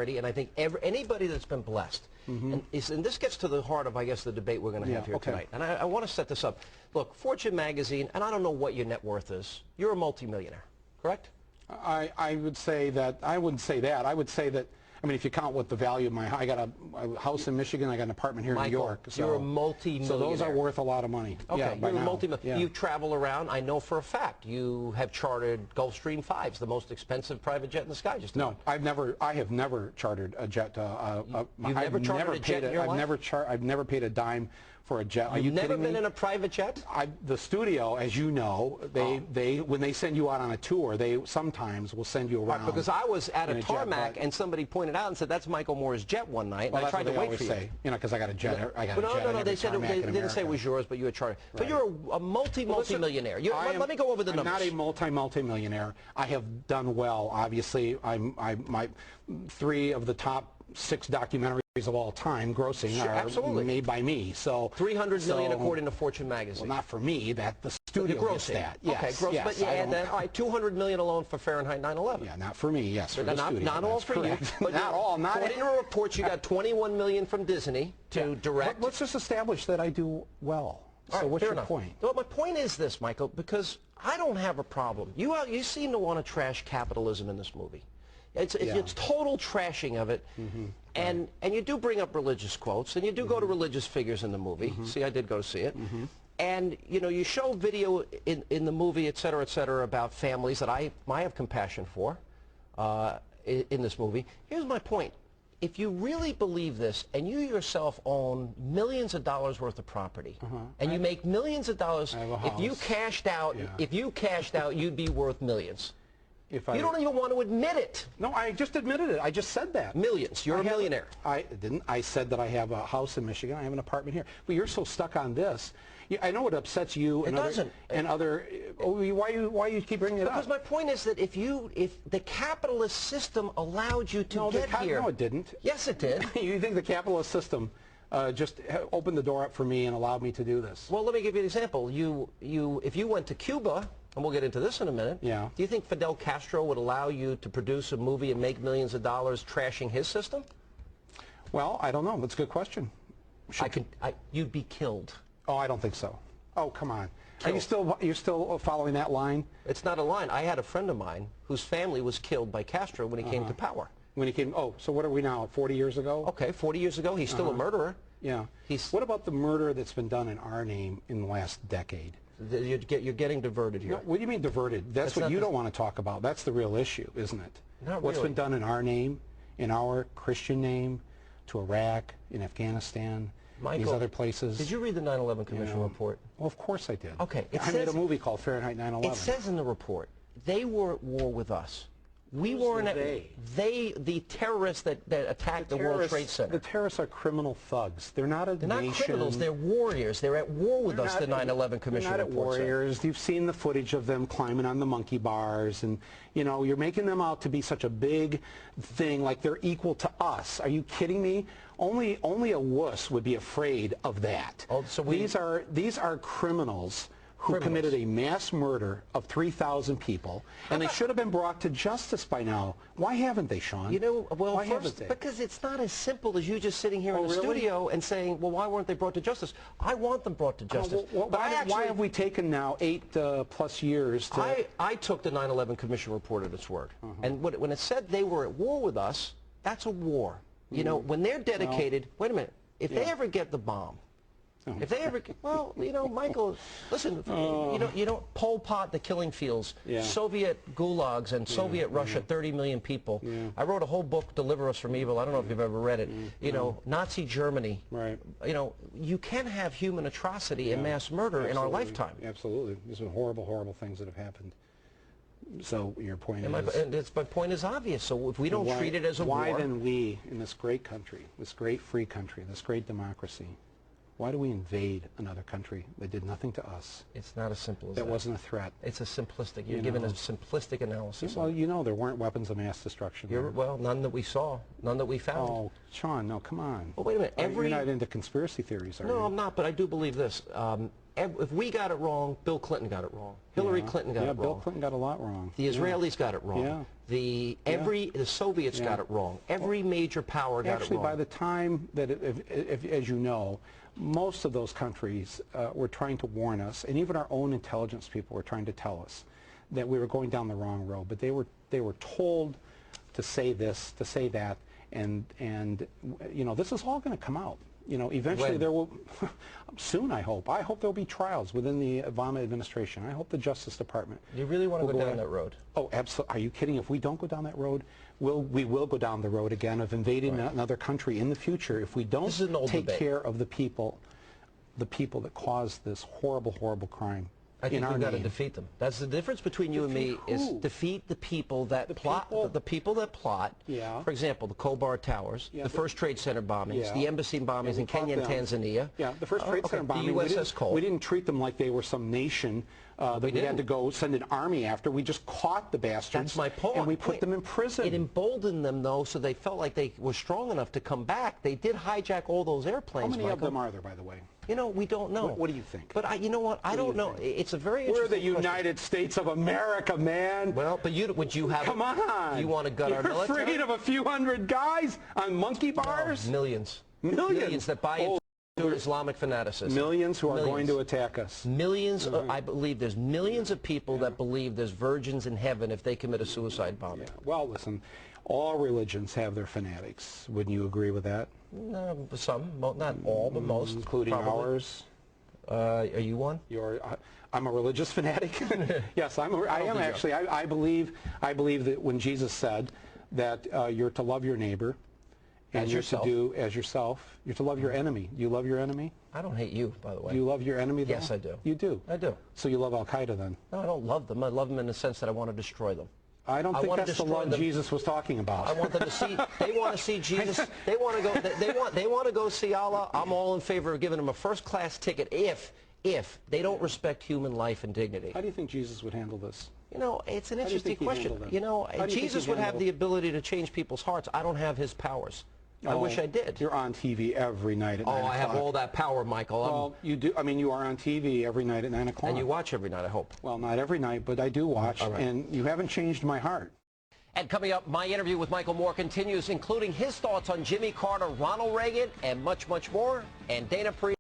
and I think anybody that's been blessed, and this gets to the heart of, I guess, the debate we're going to have here tonight. And I want to set this up. Look, Fortune magazine, and I don't know what your net worth is. You're a multimillionaire, correct? I would say that, I wouldn't say that. I would say that, I mean, if you count what the value of I got a house in Michigan, I got an apartment here in New York. So, you're a multi-millionaire. So those are worth a lot of money. Okay, yeah, you're a multi-millionaire. You travel around. I know for a fact you have chartered Gulfstream 5s, the most expensive private jet in the sky. No, I have never chartered a jet. You've never chartered a jet in your life? I've never paid a dime for a jet. You've never been in a private jet? The studio, as you know, when they send you out on a tour, they sometimes will send you around. Right, because I was at a tarmac and somebody pointed out and said, "That's Michael Moore's jet" one night. Well, and I tried to wait for you. You know, because I got a jet. No. They said they didn't say it was yours, but you had chartered. Right. But you're a multi-millionaire. Let me go over the numbers. I'm not a multi-millionaire. I have done well. Obviously, my 3 of the top 6 documentaries of all time grossing are made by me. So 300 million according to Fortune magazine. Well, not for me. That the studio gets that. Yes, okay, gross. Yes, but yeah, and then all right, 200 million alone for Fahrenheit 9/11. Yeah, not for me. Yes, for the studio. Not all for you. But not all. Not according to reports, you got 21 million from Disney to direct. Let's just establish that I do well. So what's your point? Well, my point is this, Michael, because I don't have a problem. You seem to want to trash capitalism in this movie. It's total trashing of it, and you do bring up religious quotes, and you do go to religious figures in the movie. See, I did go to see it, and you show video in the movie, et cetera, about families that I have compassion for in this movie. Here's my point: if you really believe this, and you yourself own millions of dollars worth of property, and you make millions of dollars, if you cashed out, you'd be worth millions. You don't even want to admit it. No, I just admitted it. I just said that. Millions. You're a millionaire. I didn't. I said that I have a house in Michigan. I have an apartment here. But you're so stuck on this. I know it upsets you. It doesn't. Why you keep bringing it up? Because my point is that if the capitalist system allowed you to get here. No, it didn't. Yes, it did. You think the capitalist system just opened the door up for me and allowed me to do this? Well, let me give you an example. If you went to Cuba, and we'll get into this in a minute. Yeah. Do you think Fidel Castro would allow you to produce a movie and make millions of dollars trashing his system? Well, I don't know. That's a good question. You'd be killed. Oh, I don't think so. Oh, come on. You're still following that line? It's not a line. I had a friend of mine whose family was killed by Castro when he came to power. When he came, so what are we now, 40 years ago? Okay, 40 years ago. He's still a murderer. Yeah. What about the murder that's been done in our name in the last decade? You're getting diverted here. No, what do you mean diverted? That's what you don't want to talk about. That's the real issue, isn't it? Not What's really. been done in our name, in our Christian name, to Iraq, in Afghanistan, Michael, these other places. Did you read the 9/11 Commission report? Well, of course I did. Okay. I made a movie called Fahrenheit 9/11. It says in the report, they were at war with us. We weren't at the terrorists that attacked the World Trade Center. The terrorists are criminal thugs. They're not a nation. They're not criminals. They're warriors. They're at war with us, the 9/11 Commission report. They're not warriors. You've seen the footage of them climbing on the monkey bars, and you're making them out to be such a big thing, like they're equal to us. Are you kidding me? Only a wuss would be afraid of that. Oh, so these are criminals who committed a mass murder of 3,000 people, and they should have been brought to justice by now. Why haven't they, Sean? Well, first, because it's not as simple as you just sitting here in the studio and saying, well, why weren't they brought to justice? I want them brought to justice. Why have we taken now 8+ years to... I took the 9/11 Commission report at its word. And when it said they were at war with us, that's a war. When they're dedicated, wait a minute, if they ever get the bomb, if they ever, Michael, listen, Pol Pot, the killing fields, Soviet gulags and Soviet Russia, 30 million people. I wrote a whole book, Deliver Us from Evil. I don't know if you've ever read it. Nazi Germany. Right. You can have human atrocity and mass murder in our lifetime. Absolutely. There's been horrible, horrible things that have happened. So your point is... My point is obvious. So if we don't treat it as a war... Why then we, in this great country, this great free country, this great democracy, why do we invade another country that did nothing to us? It's not as simple as that. That wasn't a threat. It's a simplistic. You're giving a simplistic analysis. Well, there weren't weapons of mass destruction. Well, none that we saw, none that we found. Oh, Sean, no, come on. Well, wait a minute. You're not into conspiracy theories, are you? No, I'm not, but I do believe this. if we got it wrong, Bill Clinton got it wrong. Hillary Clinton got it wrong. Bill Clinton got a lot wrong. The Israelis got it wrong. Yeah. The Soviets got it wrong. Every major power got it wrong. Actually, by the time that, as you know, most of those countries were trying to warn us, and even our own intelligence people were trying to tell us that we were going down the wrong road. But they were told to say this, to say that, and you know, this is all going to come out. You know, eventually there will, soon I hope there'll be trials within the Obama administration. I hope the Justice Department. You really want to go down that road? Oh, absolutely. Are you kidding? If we don't go down that road, we will go down the road again of invading another country in the future if we don't take care of the people that caused this horrible, horrible crime. I think we've got to defeat them. That's the difference between you and me, is defeat the people that plot. The people that plot. Yeah. For example, the Khobar Towers, the first Trade Center bombings, the embassy bombings in Kenya and Tanzania. Yeah, the first Trade Center bombing. The USS Cole. We didn't treat them like they were some nation that we had to go send an army after. We just caught the bastards. That's my point. And we put them in prison. It emboldened them, though, so they felt like they were strong enough to come back. They did hijack all those airplanes. How many of them are there, by the way? You know, we don't know. What do you think? But you know what? I don't know. It's a very interesting question. We're the United States of America, man. Well, but would you have? Come on. You want to gut our military? You're afraid of a few hundred guys on monkey bars? No, millions. Millions that buy into Islamic fanaticism. Millions who are going to attack us. Millions. I believe there's millions of people that believe there's virgins in heaven if they commit a suicide bombing. Yeah. Well, listen, all religions have their fanatics. Wouldn't you agree with that? No, some, not all, but most. Including ours. Are you one? I'm a religious fanatic. Yes, I am actually. I believe that when Jesus said that you're to love your neighbor, and you're to do as yourself, you're to love your enemy. Do you love your enemy? I don't hate you, by the way. Do you love your enemy, though? Yes, I do. You do? I do. So you love Al-Qaeda, then? No, I don't love them. I love them in the sense that I want to destroy them. I don't think that's the love Jesus was talking about. I want them to see. They want to see Jesus. They want to go. They want to go see Allah. I'm all in favor of giving them a first-class ticket if they don't respect human life and dignity. How do you think Jesus would handle this? You know, it's an interesting question. You know, Jesus would have the ability to change people's hearts. I don't have his powers. I wish I did. You're on TV every night at 9 o'clock. I have all that power, Michael. Well, you do. I mean, you are on TV every night at 9 o'clock. And you watch every night, I hope. Well, not every night, but I do watch, and you haven't changed my heart. And coming up, my interview with Michael Moore continues, including his thoughts on Jimmy Carter, Ronald Reagan, and much, much more. And Dana Priest.